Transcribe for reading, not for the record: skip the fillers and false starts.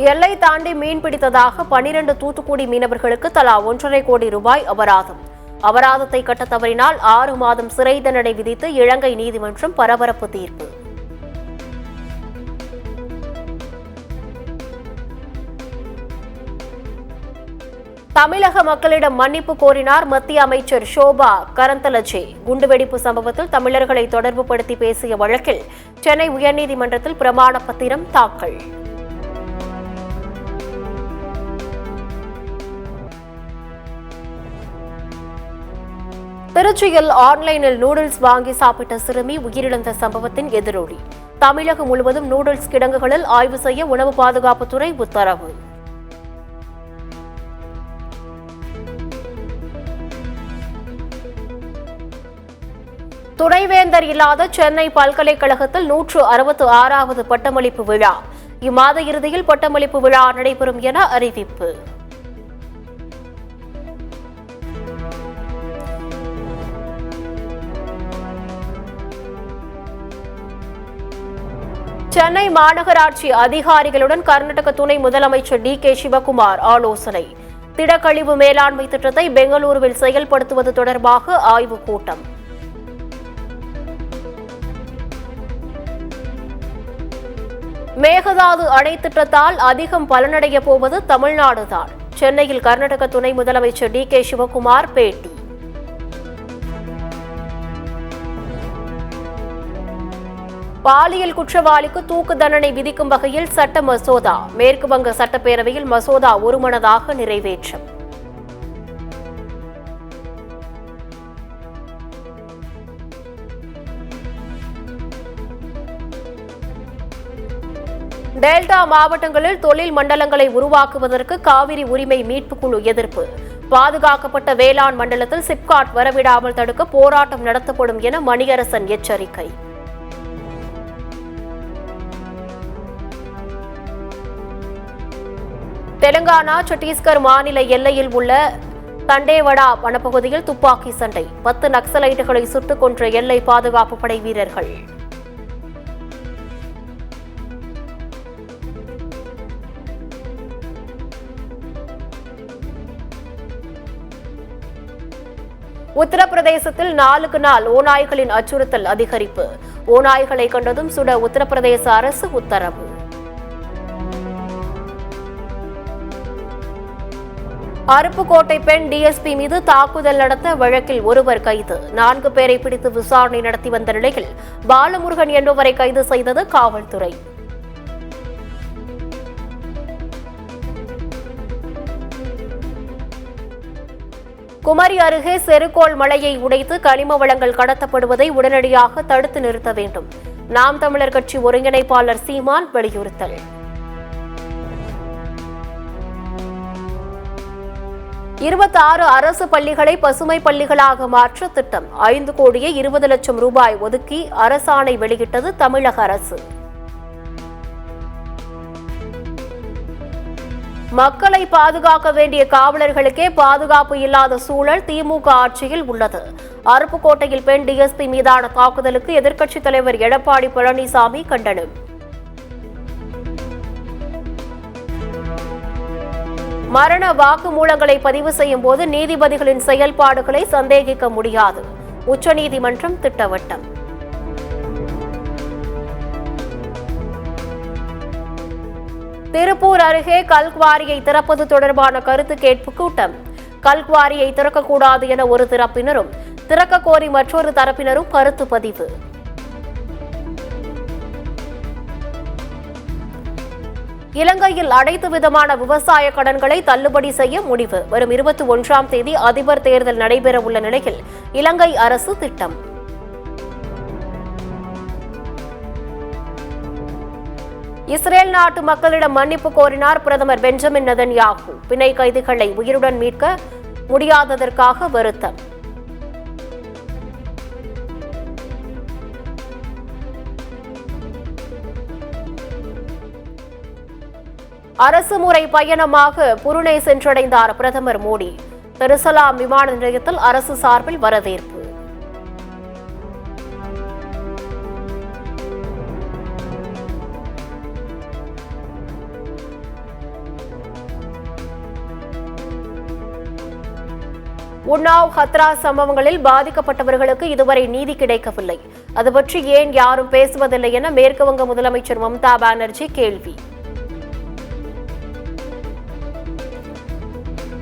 எல்லை தாண்டி மீன் பிடித்ததாக 12 தூத்துக்குடி மீனவர்களுக்கு தலா 1.5 கோடி ரூபாய் அபராதம். அபராதத்தை கட்ட தவறினால் 6 மாதம் சிறை தண்டனை விதித்து இலங்கை நீதிமன்றம் பரபரப்பு தீர்ப்பு. தமிழக மக்களிடம் மன்னிப்பு கோரினார் மத்திய அமைச்சர் ஷோபா கரந்தலஜே. குண்டுவெடிப்பு சம்பவத்தில் தமிழர்களை தொடர்புபடுத்தி பேசிய வழக்கில் சென்னை உயர்நீதிமன்றத்தில் பிரமாண பத்திரம் தாக்கல். திருச்சியில் ஆன்லைனில் நூடுல்ஸ் வாங்கி சாப்பிட்ட சிறுமி உயிரிழந்த சம்பவத்தின் எதிரொலி. தமிழகம் முழுவதும் நூடுல்ஸ் கிடங்குகளில் ஆய்வு செய்ய உணவு பாதுகாப்புத்துறை உத்தரவு. துணைவேந்தர் இல்லாத சென்னை பல்கலைக்கழகத்தில் 166வது பட்டமளிப்பு விழா. இம்மாத இறுதியில் பட்டமளிப்பு விழா நடைபெறும் என அறிவிப்பு. சென்னை மாநகராட்சி அதிகாரிகளுடன் கர்நாடக துணை முதலமைச்சர் டி.கே. சிவகுமார் ஆலோசனை. திடக்கழிவு மேலாண்மை திட்டத்தை பெங்களூருவில் செயல்படுத்துவது தொடர்பாக ஆய்வுக் கூட்டம். மேகதாது அணை திட்டத்தால் அதிகம் பலனடைய போவது தமிழ்நாடுதான். சென்னையில் கர்நாடக துணை முதலமைச்சர் டி.கே. சிவகுமார் பேட்டி. பாலியல் குற்றவாளிக்கு தூக்கு தண்டனை விதிக்கும் வகையில் சட்ட மசோதா. மேற்கு வங்க சட்டப்பேரவையில் மசோதா ஒருமனதாக நிறைவேற்றம். டெல்டா மாவட்டங்களில் தொழில் மண்டலங்களை உருவாக்குவதற்கு காவிரி உரிமை மீட்புக் குழு எதிர்ப்பு. பாதுகாக்கப்பட்ட வேளாண் மண்டலத்தில் சிப்காட் வரவிடாமல் தடுக்க போராட்டம் நடத்தப்படும் என மணியரசன் எச்சரிக்கை. தெலுங்கானா சத்தீஸ்கர் மாநில எல்லையில் உள்ள தண்டேவடா வனப்பகுதியில் துப்பாக்கி சண்டை. 10 நக்சலைட்டுகளை சுட்டுக் கொன்ற எல்லை பாதுகாப்பு படை வீரர்கள். உத்தரப்பிரதேசத்தில் நாளுக்கு நாள் ஓநாய்களின் அச்சுறுத்தல் அதிகரிப்பு. ஓநாய்களை கண்டதும் சுட உத்தரப்பிரதேச அரசு உத்தரவு. அருப்புக்கோட்டை பெண் டிஎஸ்பி மீது தாக்குதல் நடத்த வழக்கில் ஒருவர் கைது. 4 பேரை பிடித்து விசாரணை நடத்தி வந்த நிலையில் பாலமுருகன் என்பவரை கைது செய்தது காவல்துறை. குமரி அருகே செருக்கோள் மலையை உடைத்து கனிம வளங்கள் கடத்தப்படுவதை உடனடியாக தடுத்து நிறுத்த வேண்டும். நாம் தமிழர் கட்சி ஒருங்கிணைப்பாளர் சீமான் வலியுறுத்தல். இருபத்தாறு அரசு பள்ளிகளை பசுமை பள்ளிகளாக மாற்ற திட்டம். 5,20,00,000 ரூபாய் ஒதுக்கி அரசாணை வெளியிட்டது தமிழக அரசு. மக்களை பாதுகாக்க வேண்டிய காவலர்களுக்கே பாதுகாப்பு இல்லாத சூழல் திமுக ஆட்சியில் உள்ளது. அருப்புக்கோட்டையில் பெண் டிஎஸ்பி மீதான தாக்குதலுக்கு எதிர்க்கட்சித் தலைவர் எடப்பாடி பழனிசாமி கண்டனம். மரண வாக்குமூலங்களை பதிவு செய்யும் போது நீதிபதிகளின் செயல்பாடுகளை சந்தேகிக்க முடியாது. உச்சநீதிமன்றம் திட்டவட்டம். திருப்பூர் அருகே கல்குவாரியை திறப்பது தொடர்பான கருத்து கேட்பு கூட்டம். கல்குவாரியை திறக்கக்கூடாது என ஒரு தரப்பினரும், திறக்க கோரி மற்றொரு தரப்பினரும் கருத்து பதிவு. இலங்கையில் அனைத்து விதமான விவசாய கடன்களை தள்ளுபடி செய்ய முடிவு. வரும் 21ஆம் தேதி அதிபர் தேர்தல் நடைபெற உள்ள நிலையில் இலங்கை அரசு திட்டம். இஸ்ரேல் நாட்டு மக்களிடம் மன்னிப்பு கோரினார் பிரதமர் பெஞ்சமின் நெதன்யாகு. பிணை கைதிகளை உயிருடன் மீட்க முடியாததற்காக வருத்தம். அரசு முறை பயணமாக புருனே சென்றடைந்தார் பிரதமர் மோடி. தருசலாம் விமான நிலையத்தில் அரசு சார்பில் வரவேற்பு. உன்னாவ் ஹத்ராஸ் சம்பவங்களில் பாதிக்கப்பட்டவர்களுக்கு இதுவரை நீதி கிடைக்கவில்லை. அது பற்றி ஏன் யாரும் பேசுவதில்லை என மேற்குவங்க முதலமைச்சர் மம்தா பானர்ஜி கேள்வி.